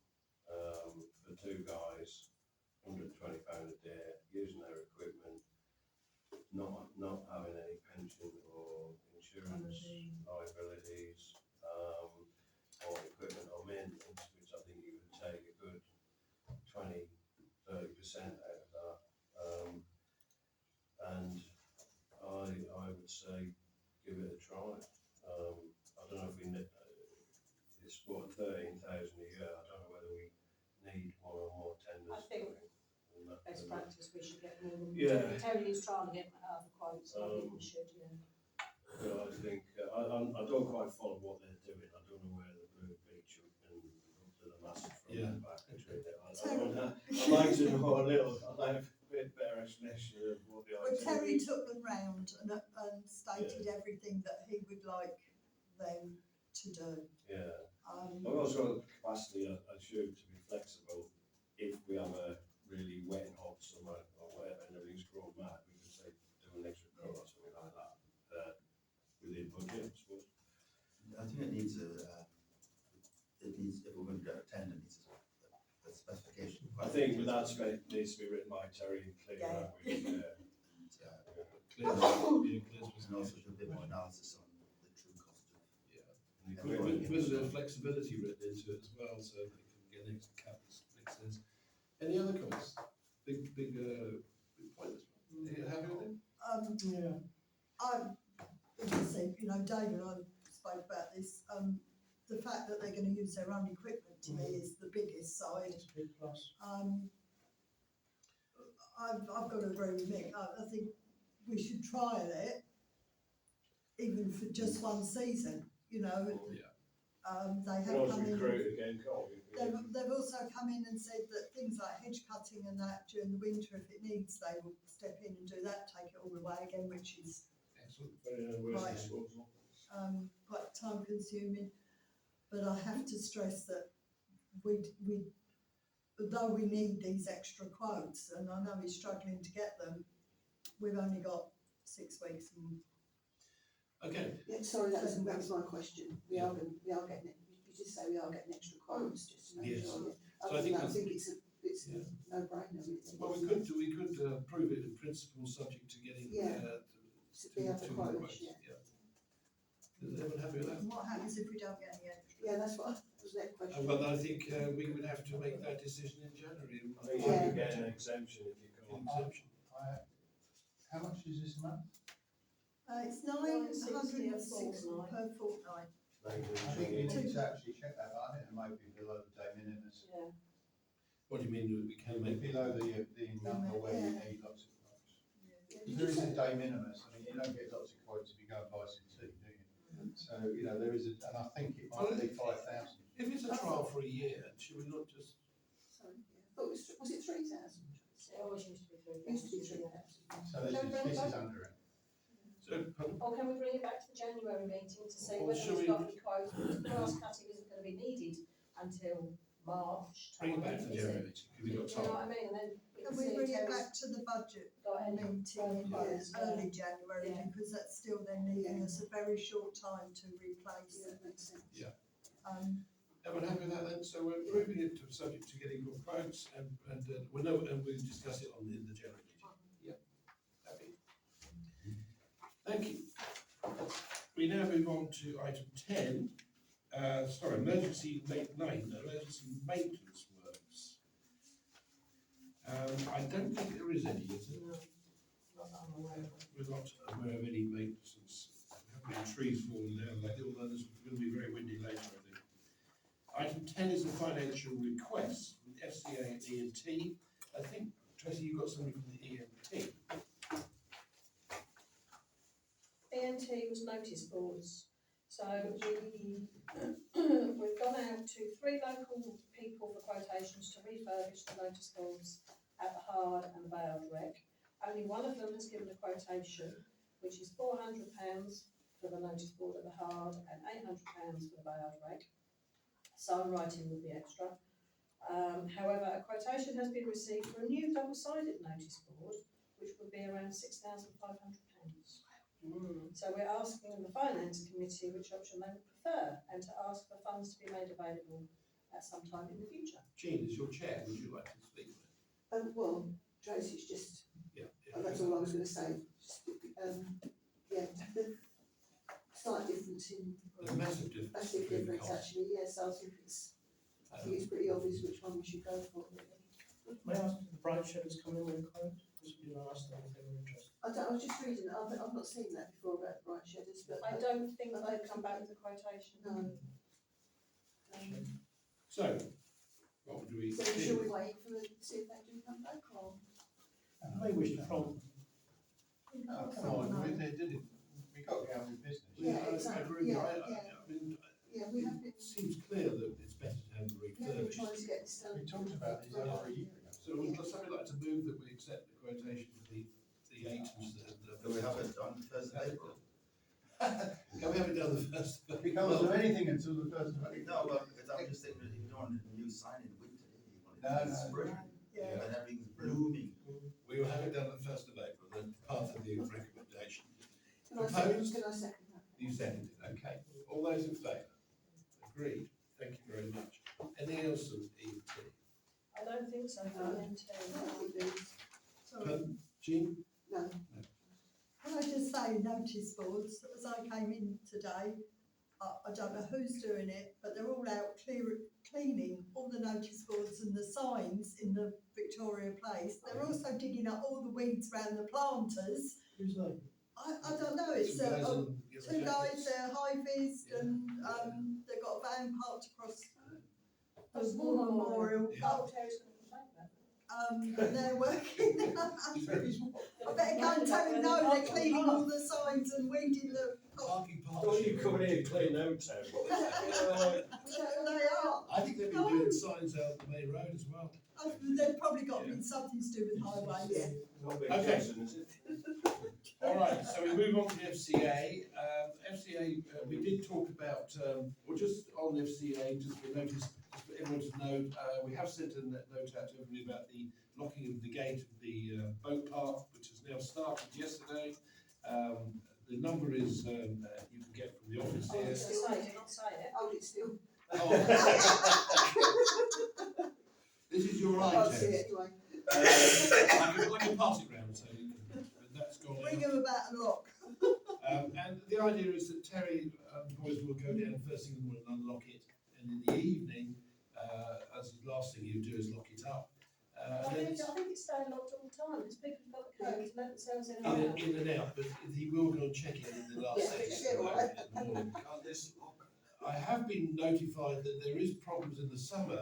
For 2 guys, £120 a day, using their equipment, not having any pension or insurance liabilities, or equipment or maintenance, which I think you would take a good 20-30% out of that. And I would say give it a try. I don't know if we need, it's what, 13,000 a year. I don't know whether we need 1 or more tenders. I think in that. best practice, we should get more than. Yeah. Terry is trying to get other quotes, I think we should, yeah. Yeah, I think, I don't quite follow what they're doing. I don't know where the Blue Beach and up to the massive front Yeah. and back between it. I'd like to know a little, I'd like a bit better explanation of what the Well, idea Terry is. took them round and stated everything that he would like them to do. Yeah. Um, I've also got the capacity, I assume, to be flexible if we have a really wet and hot summer or whatever and everything's grown mad, we could say do an extra cut or something like that, within budget, I suppose. I think it needs if we're going to get a tender, it needs a specification. I think with that spec needs to be written by Terry and clear Yeah. that with, Clear, And also do a bit more analysis on the true cost of. Yeah. equipment. With the flexibility written into it as well, so that it can get an extra cap, makes sense. Any other comments? Big point this one. Are you happy with it? Yeah. as I said, Dave and I spoke about this, the fact that they're going to use their own equipment to me is the biggest side. It's a big plus. I've got to agree with Mick. I think we should trial it, even for just 1 season. Yeah. They We can have also come in. recruit again, can't we? They've also come in and said that things like hedge cutting and that during the winter, if it needs, they will step in and do that, take it all away again, which is Excellent. Very waste Right. disposal. quite time consuming. But I have to stress that although we need these extra quotes, and I know he's struggling to get them, we've only got 6 weeks. And Okay, Yeah, sorry, that was my question. We are getting, you did say we are getting extra quotes, just to make Yes. sure. So I Other than think that, I that's- think it's Yeah. a no-brainer, really. well, we could approve it in principle, subject to getting, Yeah. to The other the quotes, quotes, yeah. Is everyone happy with that? what happens if we don't get any extra? Yeah, that's what, was that question. But I think we would have to make that decision in January. I think Yeah. you could get an exemption if you An can't. exemption. How much is this a month? It's £9.60 £960 per fortnight. I think you need to actually check that, but I think it might be below the de minimis. Yeah. What do you mean that we can make? Below the number where you Yeah. need lots of quotes. Yeah. If there is a de minimis, I mean, you don't get lots of quotes if you go and buy some tea, do you? So, you know, there is, and I think it might be 5,000. If it's a trial for a year, should we not just, Sorry, yeah. I thought was it 3,000? It always used to be three. Used to be 3,000. So this is under it. so, Or can we bring it back to the January meeting to see Or whether shall we've we- got any quotes? Because grass cutting isn't going to be needed until March. bring it back to time, the is it? January meeting, have we got Do you know time? what I mean? And then we Can can we see bring if it Terry's back to the budget got any meeting quotes. early January, Yeah. because that's still then leaving us a very short time to replace. Yeah, that makes sense. Yeah. Um, Everyone happy with that then? So we're approving it to subject to getting your quotes and we'll know, and we'll discuss it in the January meeting. Yep. Happy. Thank you. We now move on to item 10, emergency emergency maintenance works. I don't think there is any, is there? No, not that I'm aware of. We're not aware of any maintenance. There haven't been trees falling down lately, although it's going to be very windy later, I think. Item 10 is a financial request from FCA and E&T. I think, Tracy, you got something from the E&T. ENT was notice boards. So we've gone out to 3 local people for quotations to refurbish the notice boards at the Hard and the Bayard Rec. Only one of them has given a quotation, which is £400 for the notice board at the Hard and £800 for the Bayard Rec. Sign writing will be extra. However, a quotation has been received for a new double-sided notice board, which would be around £6,500. So we're asking the Finance Committee which option they would prefer, and to ask for funds to be made available at some time in the future. Jean, as your chair, would you like to speak? Well, Tracy's just, Yeah. that's all I was going to say. Just, yeah, slight difference in, There's a massive difference. massive between difference costs. actually, yes, I think it's pretty obvious which one we should go for, really. may I ask if the Bright Sheds come in with a quote? Because we didn't ask them if they were interested. I was just reading, I've not seen that before about bright shedders, but. I don't think they've come back with a quotation. No. So, what would we So should we do? wait for them to see if they do come back or? You may wish to prompt. Oh, come on, we got to get on with business. Yeah, I exactly, agree. yeah, I yeah. mean, Yeah, we have been, it seems clear that it's better to have them we have been refurbished. trying to get this done. We talked about this over a year ago. So would somebody like to move that we accept the quotation for the items that Do we have it on the first of April? Can we have it done the first? We can't do anything until the 1st of April. No, but I'm just thinking that you don't want a new sign in winter, do you? You want it No, in no. spring, Yeah. when everything's blooming. We will have it done the 1st of April, then part of the recommendation. Can I Opposed? second that? You seconded, okay. All those in favour? Agreed. Thank you very much. Anything else on E&T? I don't think so for No. ENT. Sorry, Jean? No, can I just say, notice boards, as I came in today, I don't know who's doing it, but they're all out cleaning all the notice boards and the signs in the Victoria Place. They're also digging up all the weeds around the planters. Who's they? I don't know, it's Some guys two in yellow guys, jackets. they're high-vis Yeah. and they've got a van parked across That's the War Memorial. Yeah. Oh, Terry's going to complain about that. And they're working. It's very small. I better go and tell him no, they're cleaning all the signs and weeding the. Parking Oh, you come in here and clean out town. They are. I think they've been doing signs out the main road as well. They've probably got something to do with highways. Yeah. Okay. All right, so we move on to the FCA. FCA, we did talk about, or just on FCA, just for notice, just for everyone to know, we have sent a note out to everybody about the locking of the gate of the boat park, which has now started yesterday. The number is, you can get from the office Oh, here. it's to say, did not say it. hold it still. This is your I item. can't see it anyway. I can pass it round, so you can, that's gone Ring out. them about a lock. And the idea is that Terry and the boys will go down first thing in the morning and unlock it, and in the evening, as the last thing you do is lock it up. I And then think it's it's staying locked all the time, because people have got the code to let themselves in and out. in and out, but he will go and check it in the last Yeah, section yeah, right. in the morning. I have been notified that there is problems in the summer,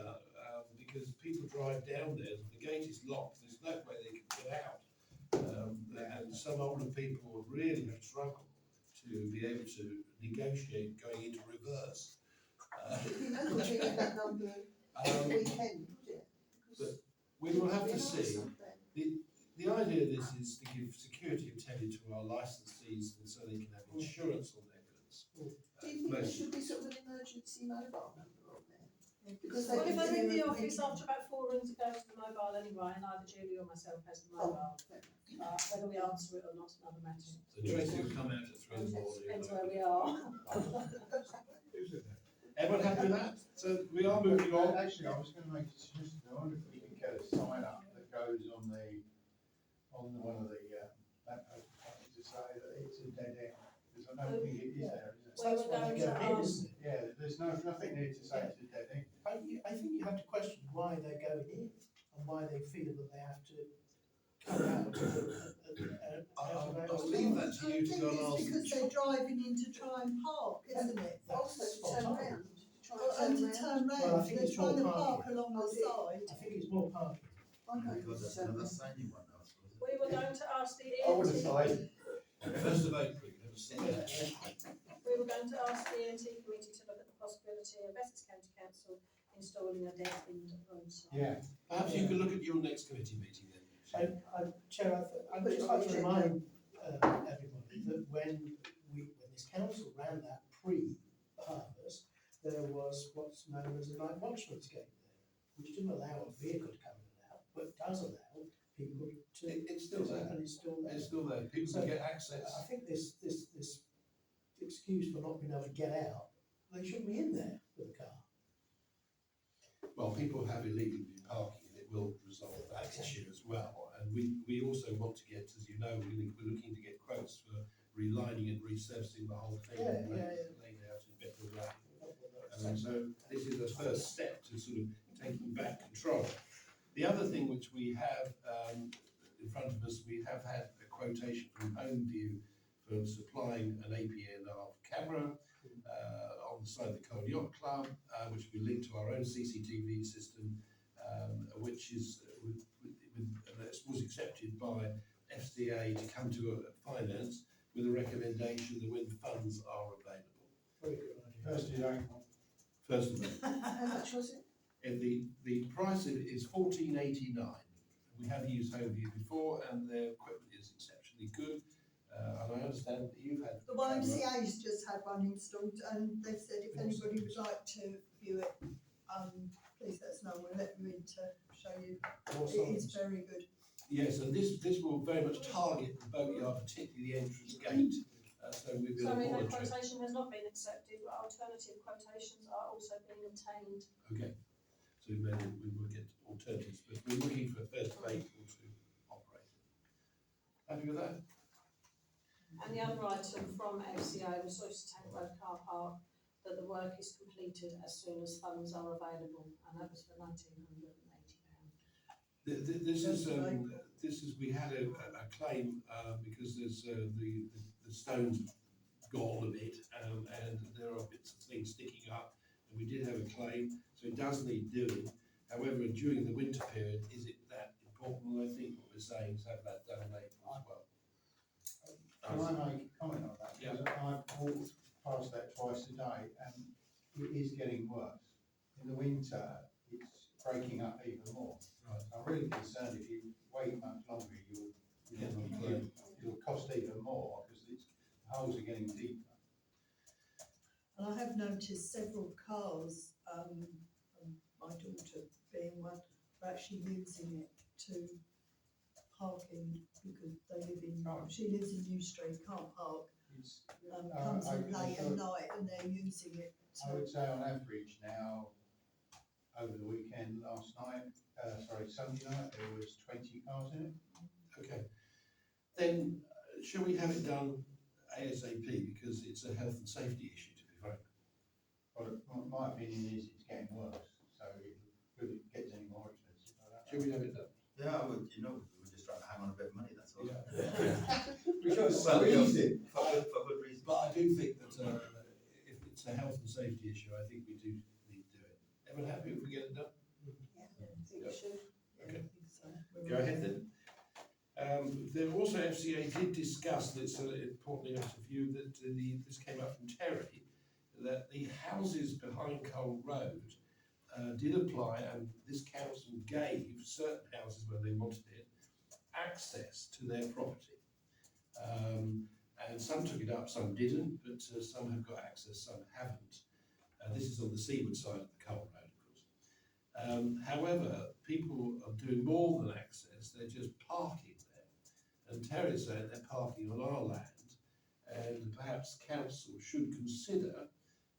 because people drive down there, the gate is locked, there's no way they can get out. And some older people really have struggled to be able to negotiate going into reverse. You know, could you get that number every weekend, would it? Because We will have to it'd be nice see. up there. The idea of this is to give security of tenure to our licensees and so they can have insurance on their goods. Do you think there Most- should be sort of an emergency mobile number on there? Because Well, if can I'm in do the a office weekend. after about 4 rings, it goes to the mobile anyway, and either Julie or myself has the mobile. Whether we answer it or not, another matter. So Tracy will come out at 3 in the morning. Depends where we are. Everyone happy with that? So we are moving on. Actually, I was going to make a suggestion. I wonder if we could get a sign up that goes on one of the lampposts to say that it's a dead end, because I don't think it is there, is it? We were going to ask, Yeah, there's nothing there to say it's a dead end. I think you have to question why they're going in and why they feel that they have to come out. I'll leave that to you to go and I ask. think it's because they're driving in to try and park, isn't it? Also to turn around, to try And to and turn turn round. Well, I round, think they're it's more trying to parking. park along the Oh, dear. side. I think it's more parking. I'm going Because to that's turn another round. sign you want now, I suppose. we were going to ask the I would have ENT, signed. 1st of April, you have a sign. we were going to ask the ENT committee to look at the possibility of Essex County Council installing a dead end roadside. Yeah. Perhaps you can look at your next committee meeting then. Chair, I'd just like to remind everybody that when this council ran that pre-harvest, there was what's known as a night watchman's gate there, which didn't allow a vehicle to come in and out, but does allow people to. It's still there. And it's still there. It's still there. People can get access. I think this excuse for not being able to get out, they shouldn't be in there with a car. Well, people have illegally been parking and it will resolve that issue as well. And we also want to get, as you know, we're looking to get quotes for relining and resurfacing the whole thing. Yeah, and laying it out in a better way. And so this is a first step to sort of taking back control. The other thing which we have in front of us, we have had a quotation from Homeview for supplying an APNR camera on the side of the Cole Yacht Club, which we link to our own CCTV system, which is was accepted by FCA to come to a finance with a recommendation that when funds are available. Very good idea. First of April. First of all. How much was it? And the price is $14.89. We have used Homeview before and their equipment is exceptionally good. And I understand that you've had. The YMCA's just had one installed and they've said if anybody would like to view it, please let us know, we'll let you in to show you. It is very good. Yes, and this will very much target the boatyard, particularly the entrance gate. So we've been Sorry, that monitoring. quotation has not been accepted, but alternative quotations are also being obtained. Okay, so maybe we will get alternatives, but we're looking for 1st of April to operate. Happy with that? And the other item from FCA was Oyster Tank Road Car Park, that the work is completed as soon as funds are available, and that was for £1,980. This is, we had a claim, because there's, the stone's gone a bit, and there are bits of things sticking up, and we did have a claim, so it does need doing. However, during the winter period, is it that important? Well, I think what we're saying is have that done in April as well. Can I make a comment on that? Yeah. Because I've walked past that twice a day and it is getting worse. In the winter, it's breaking up even more. Right. I'm really concerned if you wait much longer, it'll cost even more because the holes are getting deeper. And I have noticed several cars, and my daughter being one, are actually using it to park in because they live in, she lives in New Street, can't park, It's, comes I in can late at assure- night and they're using it I to. would say on average now, over the weekend, Sunday night, there was 20 cars in it. Okay. Then, shall we have it done ASAP, because it's a health and safety issue, to be frank? Well, my opinion is it's getting worse, so if it gets any more expensive, I don't know. Shall we have it done? Yeah, I would, we were just trying to hang on a bit of money, that's all. Because Well, easy. For good reason. But I do think that if it's a health and safety issue, I think we do need to do it. Everyone happy if we get it done? Yeah, I think it should. Okay. So Go ahead then. There also FCA did discuss, and it's importantly enough to view that this came up from Terry, that the houses behind Cole Road did apply, and this council gave certain houses where they wanted it access to their property. And some took it up, some didn't, but some have got access, some haven't. This is on the seaward side of the Cole Road, of course. However, people are doing more than access, they're just parking there. And Terry said they're parking on our land, and perhaps council should consider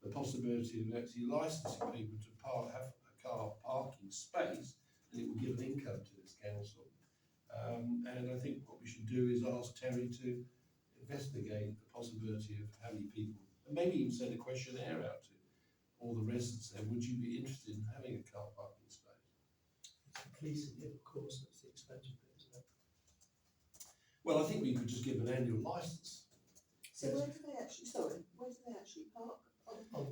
the possibility of actually licensing people to have a car parking space, and it will give an income to this council. And I think what we should do is ask Terry to investigate the possibility of how many people, and maybe even send a questionnaire out to all the residents there. Would you be interested in having a car parking space? It's policing it, of course, that's the expensive bit, isn't it? Well, I think we could just give an annual licence. So where do they actually park?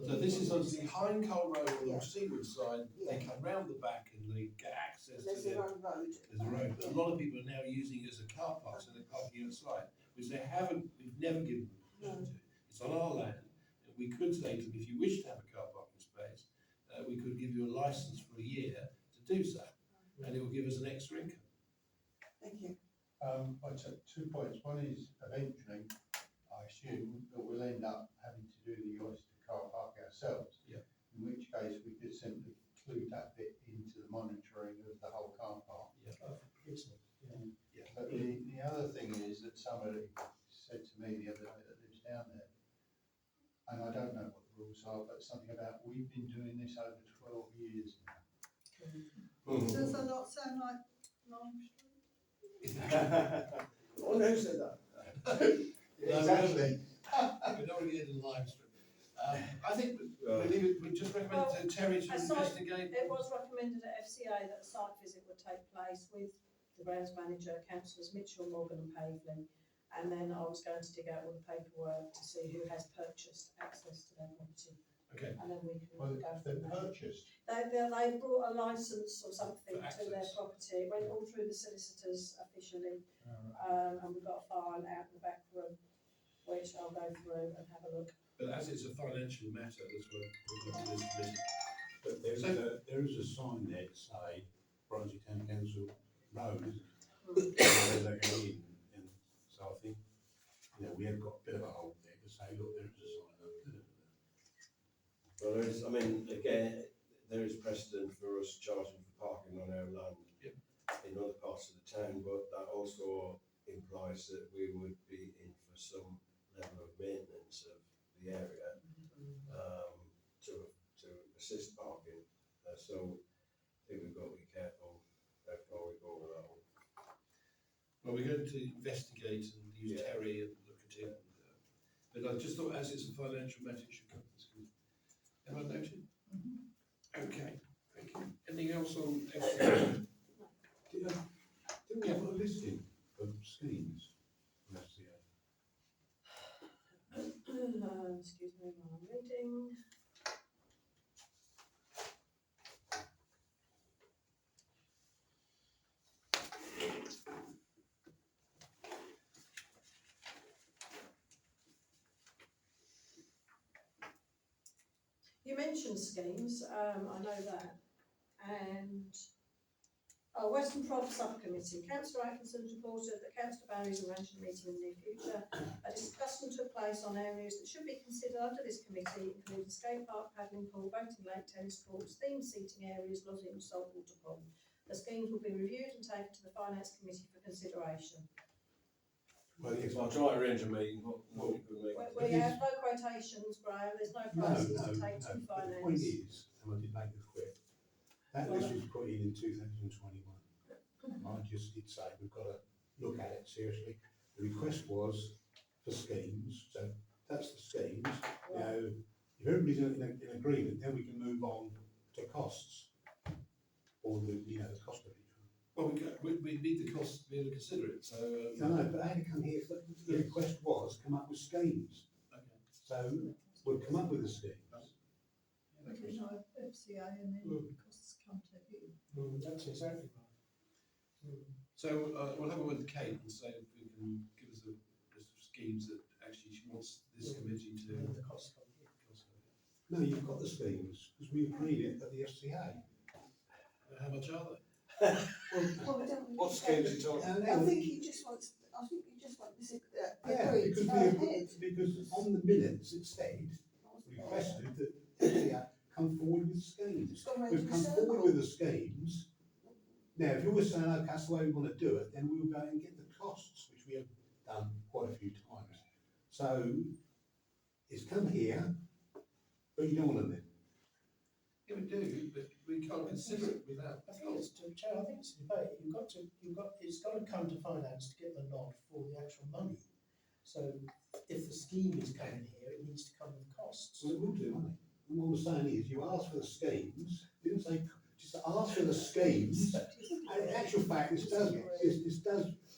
So this is on behind Cole Road on Yeah. the seaward side. They Yeah. come round the back and they get access There's to their their. own road. There's a road, but a lot of people are now using it as a car park, so they're parking outside, which we've never given them permission to. It's on our land, and we could say to them, if you wish to have a car parking space, we could give you a licence for a year to do so, and it will give us an extra income. Thank you. I'd say 2 points. One is eventually, I assume, that we'll end up having to do the Oyster car park ourselves. Yeah. In which case we could simply include that bit into the monitoring of the whole car park. Policing, yeah. But the other thing is that somebody said to me the other day that lives down there, and I don't know what the rules are, but something about we've been doing this over 12 years now. Does that not sound like Lime Street? Oh, who said that? Exactly. We don't want to get into live stream. I think we just recommend to Terry to I saw it. investigate. It was recommended at FCA that a site visit would take place with the grounds manager, councillors Mitchell, Morgan and Pavling. And then I was going to dig out all the paperwork to see who has purchased access to their property. Okay. And then we can Well, go if they're from there. purchased, They brought a licence or something For to their access. property, it went all through the solicitors officially, and we've got a file out in the back room, which I'll go through and have a look. But as it's a financial matter, that's what we'll look to this committee. But there is a sign there to say Bromsey Town Council Road, isn't it? Where they're going in, and so I think, we have got a bit of a hold there to say, look, there is a sign over there. Well, there is, I mean, again, there is precedent for us charging for parking on our land Yep. in other parts of the town, but that also implies that we would be in for some level of maintenance of the area to assist parking. So I think we've got to be careful how far we go with that one. Well, we're going to investigate and use Yeah. Terry and look at it. But I just thought, as it's a financial matter, it should come to this committee. Am I noted? Okay, thank you. Anything else on FCA? Didn't we have a listing of schemes from FCA? Excuse me while I'm reading. You mentioned schemes, I know that, and Western Prov Subcommittee, Councillor Atkinson reported that Councillor Barry's arranged a meeting in the near future. A discussion took place on areas that should be considered under this committee, including skate park, paddling pool, boating lake, tennis courts, themed seating areas, lodging, saltwater pond. The schemes will be reviewed and taken to the Finance Committee for consideration. Well, yes, So I'll try to arrange a meeting, what we could make. We have no quotations, Graham, there's no prices to take to The point finance. is, and I did make this quick, that list was put in 2021. I just did say we've got to look at it seriously. The request was for schemes, so that's the schemes. If everybody's in agreement, then we can move on to costs. Or the cost of each one. Well, we need the cost to be able to consider it, so. No, but I had to come here, the request was come up with schemes. Okay. So we'll come up with the schemes. We can have FCA and then the costs come to you. That's exactly right. So, we'll have a word with Kate and say if we can give us a list of schemes that actually she wants this committee to. The cost come here. No, you've got the schemes, because we agreed it at the FCA. How much are they? Well, we don't. What schemes are you talking? I think you just want this Yeah, agreed because to go ahead. because on the minutes it said, requested that FCA come forward with schemes. It's gone round We've in a come forward circle. with the schemes. Now, if you were saying, okay, that's the way we want to do it, then we'll go and get the costs, which we have done quite a few times. So, it's come here, but you don't want them then. Yeah, we do, but we can't consider it without. I think it's, Chair, I think it's a debate, it's got to come to finance to get the nod for the actual money. So if the scheme is coming here, it needs to come with costs. So it will do, won't it? And what I'm saying is, you ask for the schemes, didn't say, just ask for the schemes. And in actual fact, this does,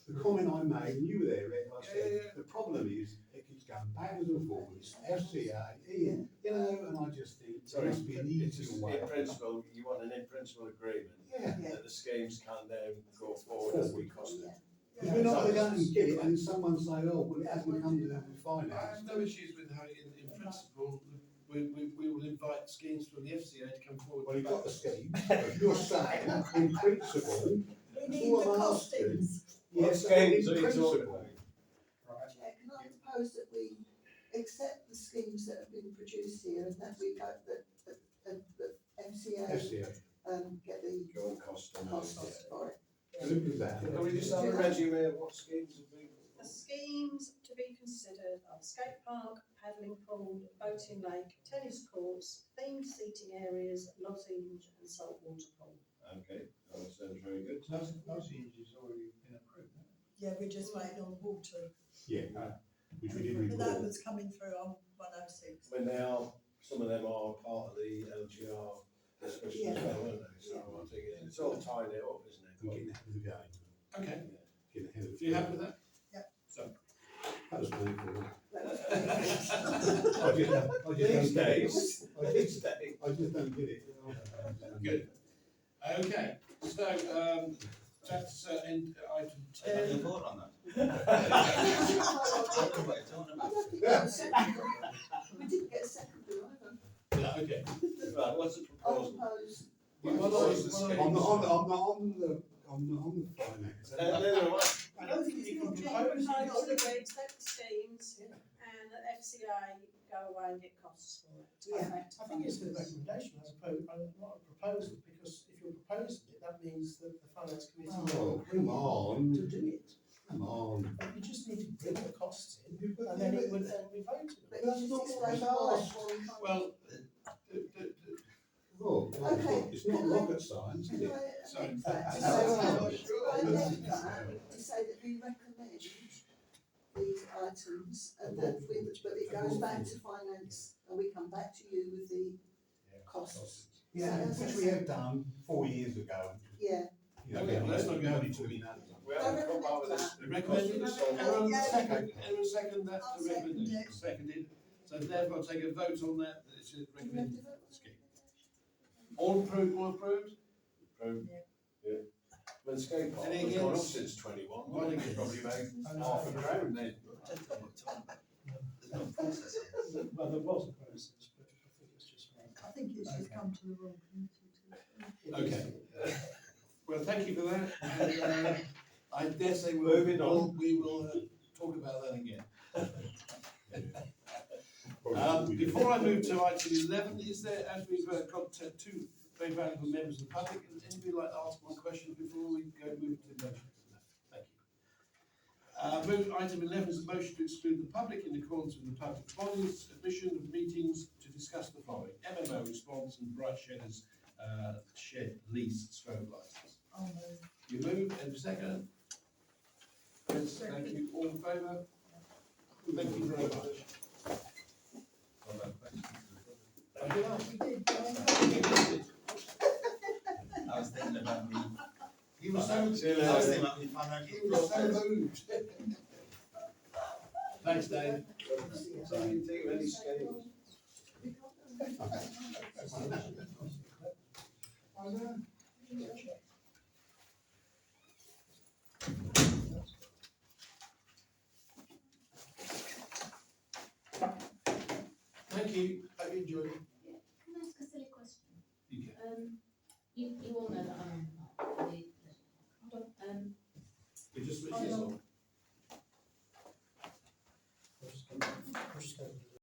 the comment I made, and you were there, Ed, I said, the problem is, it keeps going backwards and forwards, FCA, Ian, you know, and I just think, there must be an It's easier just way. in principle, you want an in principle agreement Yeah, Yeah. that the schemes can then go forward as we cost it. because we're not gonna go and get it, and someone say, oh, well, it hasn't come to them with I finance. have no issues with how, in principle, we will invite schemes from the FCA to come forward. Well, you've got the scheme, but you're saying, in principle, We need all the I'm asking, costings. What yes, schemes in are you talking principle. about? Right. Chair, can I propose that we accept the schemes that have been produced here and that we go, that MCA, FCA, get the Go on cost and costs for it. simple as that. Can we just have a resume of what schemes have been? The schemes to be considered are skate park, paddling pool, boating lake, tennis courts, themed seating areas, lodging and saltwater pool. Okay, that sounds very good. Those has already been approved, hasn't it? Yeah, we're just waiting on water, Yeah, which we did but that report. was coming through on 106. When they are, some of them are part of the LGR discussion as Yeah. well, aren't they? So I think it's all tying it up, isn't We're it? getting ahead of the game. Okay, Getting ahead of the so you happy with that? Yeah. So. That was painful. These days, I just don't get it. Good. Okay, so, that's, in item Can I 10. vote on that? I don't think that was seconded. We didn't get a seconded either. Yeah, okay. right, what's the I proposal? propose. Well, Propose the well, schemes. I'm not on the finance. No, I don't think you can propose. Propose that we accept the schemes and the FCA go away and get costs for it. Yeah. I think it's a recommendation as opposed, not a proposal, because if you're proposing it, that means that the finance committee Oh, will come on. to do it. Come on. But you just need to bring the costs in, But and then it would then be voted. But That's you not just what explain I why. asked. Well, Oh, well, Okay, it's not can I- rocket science, is Can it? I Sorry. amend that? No, To no, say- no, I amend that to say that we recommend these items and that we, but it goes back to finance and we come back to you with the costs. Yeah, which we have done 4 years ago. Yeah, You know, Okay, well, let's not go nobody into took it. it out. we haven't come up with this. We recommend, everyone Yeah. second that I'll to second recommendation, it. seconded, so therefore I'll take a vote on that, that it's a do we have recommended to vote on scheme. it? All approved, all approved? Approved. Yeah. Yeah. When skate park Any has gone up against? since 21, One it's against. probably made And half a crown then. There's no process. Well, there was a process, but I think it's just wrong. I think it's just Okay. come to the wrong committee. Okay. Well, thank you for that, and, I dare say Moving on. we will talk about that again. Probably we did. Before I move to item 11, is there, as we've got two very valuable members of the public, would anybody like to ask one question before we move to the motion? No, thank you. Item 11 is a motion to exclude the public in accordance with the public bodies, admission of meetings to discuss the following: MMO response and Bright Shedders shed lease stroke license. Oh, no. You move, and second? Yes, thank you, all in favour? Thank you very much. I did ask. We did, I was thinking about me. He was so, I was thinking about me financial. he was so moved. Thanks, Dave. So you think of any schemes? Thank you, hope you enjoyed it. Can I ask a silly question? You can. You all know that I'm not the, hold on, We just switched Hold this on. on. I'll just go